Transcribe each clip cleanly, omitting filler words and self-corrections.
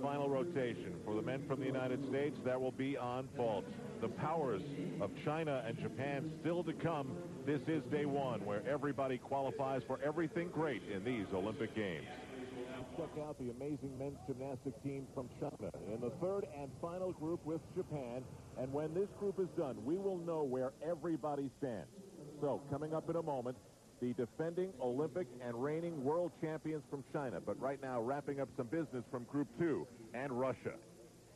final rotation. For the men from the United States, that will be on vault. The powers of China and Japan still to come. This is day one, where everybody qualifies for everything great in these Olympic Games. Check out the amazing men's gymnastics team from China in the third and final group with Japan. And when this group is done, we will know where everybody stands. So, coming up in a moment, the defending Olympic and reigning world champions from China. But right now, wrapping up some business from Group 2 and Russia.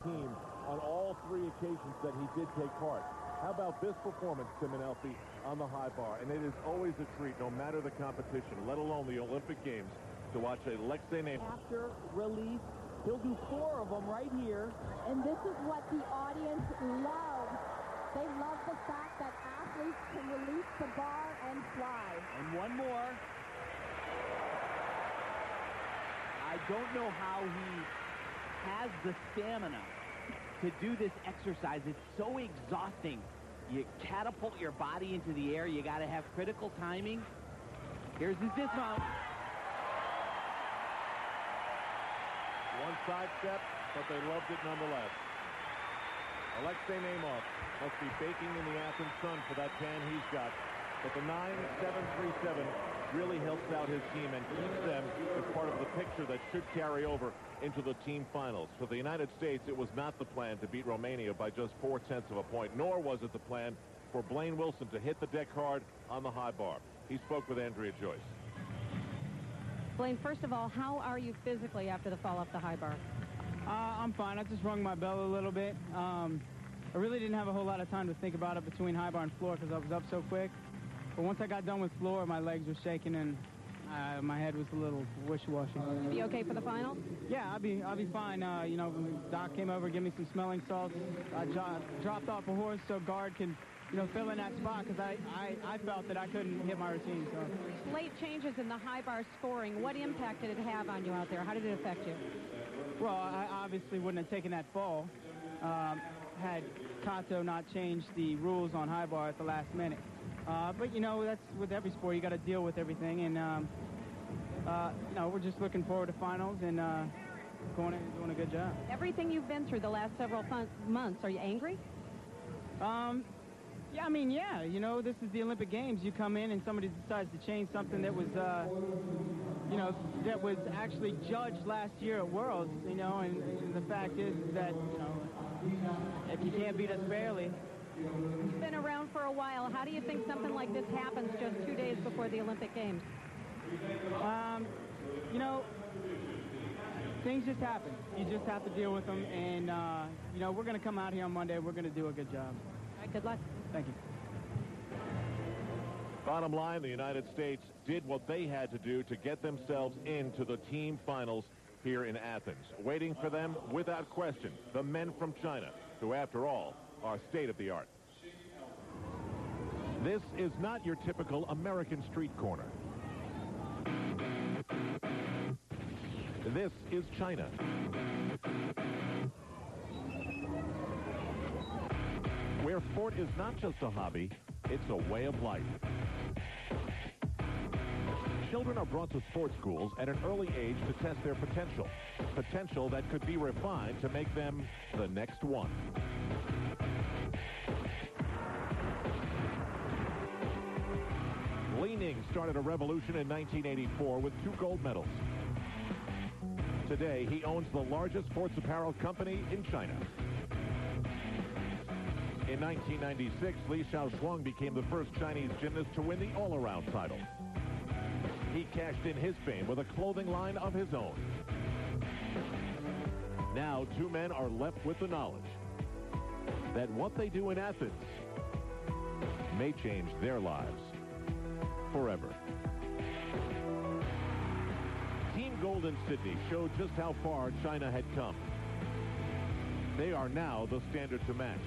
Team on all three occasions that he did take part. How about this performance, Tim and Elfie, on the high bar? And it is always a treat, no matter the competition, let alone the Olympic Games, to watch Alexei Neymar. After release, he'll do 4 of them right here. And this is what the audience loves. They love the fact that athletes can release the bar and fly. And one more. I don't know how he has the stamina to do this exercise. It's so exhausting. You catapult your body into the air. You got to have critical timing. Here's his dismount. One side step, but they loved it nonetheless. Alexei Neymar must be baking in the Athens sun for that tan he's got. But the 9-7-3-7 really helps out his team and keeps them as part of the picture that should carry over into the team finals. For the United States, it was not the plan to beat Romania by just 0.4 of a point, nor was it the plan for Blaine Wilson to hit the deck hard on the high bar. He spoke with Andrea Joyce. Blaine, first of all, how are you physically after the fall off the high bar? I'm fine. I just rung my bell a little bit. I really didn't have a whole lot of time to think about it between high bar and floor because I was up so quick. But once I got done with floor, my legs were shaking and my head was a little wishy-washy. Be okay for the final? Yeah, I'll be fine. You know, Doc came over, gave me some smelling salts. I dropped off a horse so guard can, you know, fill in that spot because I felt that I couldn't hit my routine. So. Late changes in the high bar scoring, what impact did it have on you out there? How did it affect you? Well, I obviously wouldn't have taken that fall had Kato not changed the rules on high bar at the last minute. But, you know, that's with every sport. You got to deal with everything. And, you know, we're just looking forward to finals and going and doing a good job. Everything you've been through the last several months, are you angry? Yeah, I mean, yeah. You know, this is the Olympic Games. You come in and somebody decides to change something that was, you know, that was actually judged last year at Worlds, you know, and the fact is that, you know, if you can't beat us fairly. You've been around for a while. How do you think something like this happens just 2 days before the Olympic Games? You know, things just happen. You just have to deal with them. And, you know, we're going to come out here on Monday. We're going to do a good job. All right, good luck. Thank you. Bottom line, the United States did what they had to do to get themselves into the team finals here in Athens. Waiting for them, without question, the men from China, who, after all, are state-of-the-art. This is not your typical American street corner. This is China. Where sport is not just a hobby, it's a way of life. Children are brought to sports schools at an early age to test their potential. Potential that could be refined to make them the next one. Li Ning started a revolution in 1984 with 2 gold medals. Today, he owns the largest sports apparel company in China. In 1996, Li Shaoxuang became the first Chinese gymnast to win the all-around title. He cashed in his fame with a clothing line of his own. Now, 2 men are left with the knowledge that what they do in Athens may change their lives forever. Team Gold in Sydney showed just how far China had come. They are now the standard to match.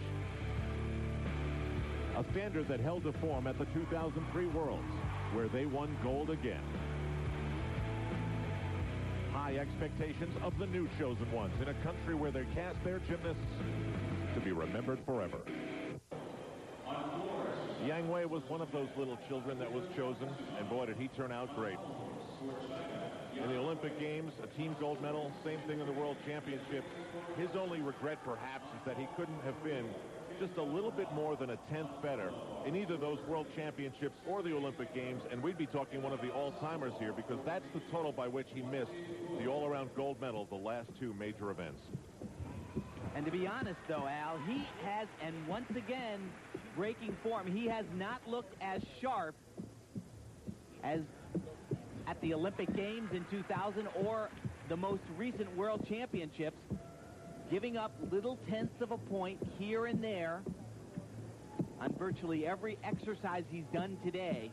A standard that held to form at the 2003 Worlds, where they won gold again. High expectations of the new chosen ones in a country where they cast their gymnasts to be remembered forever. Yang Wei was one of those little children that was chosen, and boy, did he turn out great. in the Olympic Games, a team gold medal, same thing in the World Championships. His only regret, perhaps, is that he couldn't have been just a little bit more than a tenth better in either those World Championships or the Olympic Games, and we'd be talking one of the all-timers here, because that's the total by which he missed the all-around gold medal the last two major events. And to be honest, though, Al, he has, and once again, breaking form, he has not looked as sharp as at the Olympic Games in 2000 or the most recent World Championships, giving up little tenths of a point here and there on virtually every exercise he's done today.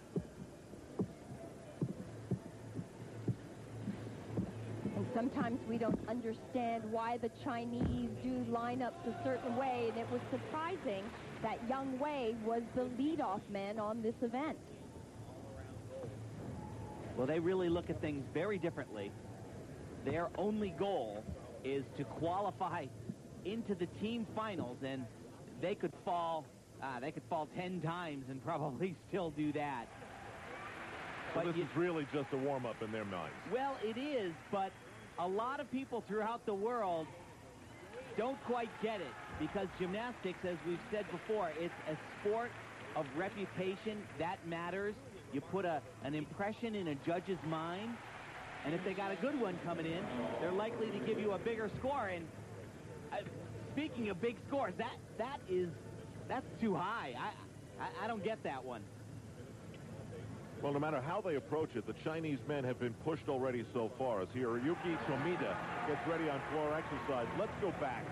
And sometimes we don't understand why the Chinese do lineups a certain way, and it was surprising that Yang Wei was the leadoff man on this event. Well, they really look at things very differently. Their only goal is to qualify into the team finals, and they could fall 10 times and probably still do that. But this is really just a warm-up in their minds. Well, it is, but a lot of people throughout the world don't quite get it, because gymnastics, as we've said before, it's a sport of reputation. That matters. You put an impression in a judge's mind, and if they got a good one coming in, they're likely to give you a bigger score. And speaking of big scores, that's too high. I don't get that one. Well, no matter how they approach it, the Chinese men have been pushed already so far. As Hiroyuki Tomita gets ready on floor exercise. Let's go back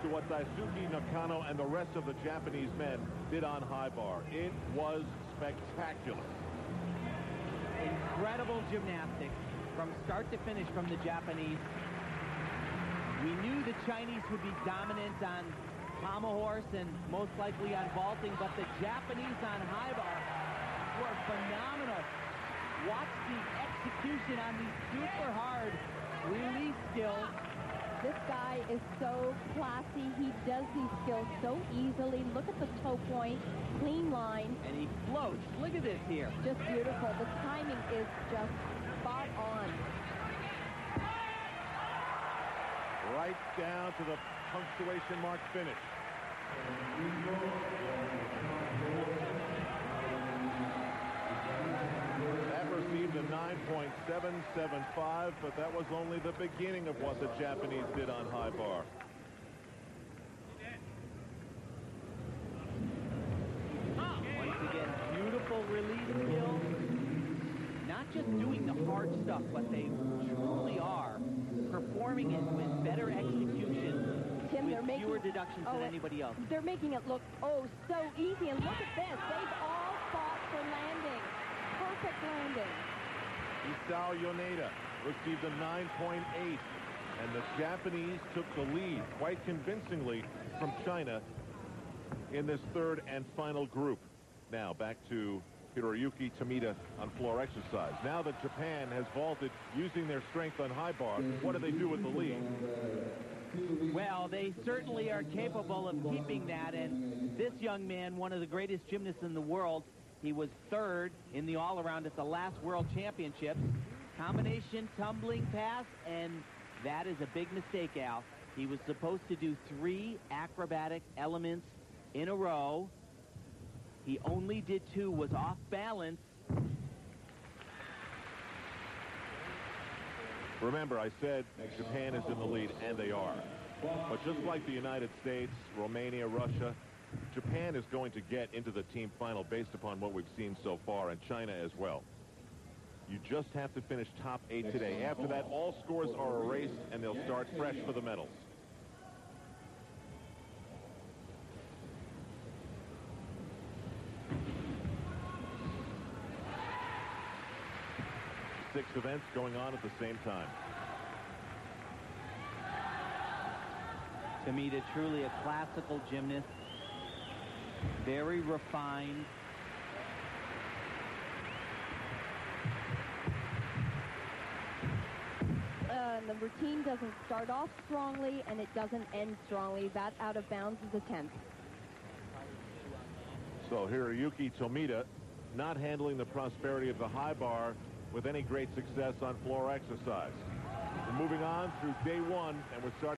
to what Daisuke Nakano and the rest of the Japanese men did on high bar. It was spectacular. Incredible gymnastics from start to finish from the Japanese. We knew the Chinese would be dominant on pommel horse and most likely on vaulting, but the Japanese on high bar were phenomenal. Watch the execution on these super hard release skills. This guy is so classy. He does these skills so easily. Look at the toe point, clean line. And he floats. Look at this here. Just beautiful. The timing is just spot on. Right down to the punctuation mark finish. That received a 9.775, but that was only the beginning of what the Japanese did on high bar. Once again, beautiful release skills. Not just doing the hard stuff, but they truly are performing it with better execution, Tim, with they're making fewer deductions than anybody else. They're making it look, so easy. And look at this. They've all fought for landing. Perfect landing. Isao Yoneda received a 9.8, and the Japanese took the lead quite convincingly from China in this third and final group. Now back to Hiroyuki Tomita on floor exercise. Now that Japan has vaulted using their strength on high bar, what do they do with the lead? Well, they certainly are capable of keeping that, and this young man, one of the greatest gymnasts in the world, he was third in the all-around at the last World Championships. Combination tumbling pass, and that is a big mistake, Al. He was supposed to do 3 acrobatic elements in a row. He only did 2, was off balance. Remember, I said Japan is in the lead, and they are. But just like the United States, Romania, Russia, Japan is going to get into the team final based upon what we've seen so far, and China as well. You just have to finish top 8 today. After that, all scores are erased, and they'll start fresh for the medals. Six events going on at the same time. Tomita, truly a classical gymnast. Very refined. The routine doesn't start off strongly, and it doesn't end strongly. That out of bounds is a 10th. So Hiroyuki Tomita not handling the prosperity of the high bar with any great success on floor exercise. We're moving on through day one, and we're starting